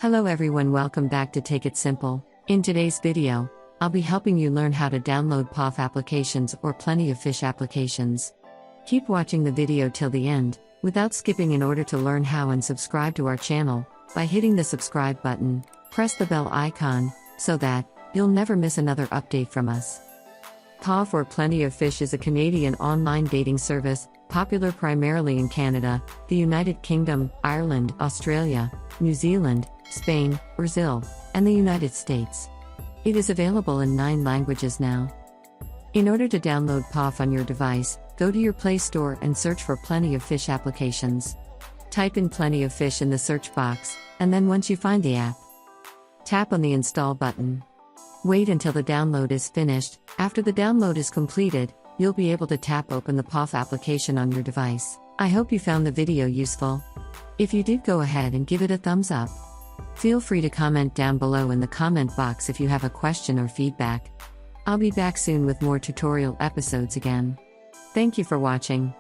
Hello everyone, welcome back to Take It Simple. In today's video, I'll be helping you learn how to download POF applications or Plenty of Fish applications. Keep watching the video till the end, without skipping in order to learn how and subscribe to our channel, by hitting the subscribe button, press the bell icon, so that you'll never miss another update from us. POF or Plenty of Fish is a Canadian online dating service, popular primarily in Canada, the United Kingdom, Ireland, Australia, New Zealand, Spain, Brazil, and the United States. It is available in 9 languages now. In order to download POF on your device, go to your Play Store and search for Plenty of Fish applications. Type in Plenty of Fish in the search box, and then once you find the app, tap on the Install button. Wait until the download is finished. After the download is completed, you'll be able to tap open the POF application on your device. I hope you found the video useful. If you did, go ahead and give it a thumbs up. Feel free to comment down below in the comment box if you have a question or feedback. I'll be back soon with more tutorial episodes again. Thank you for watching.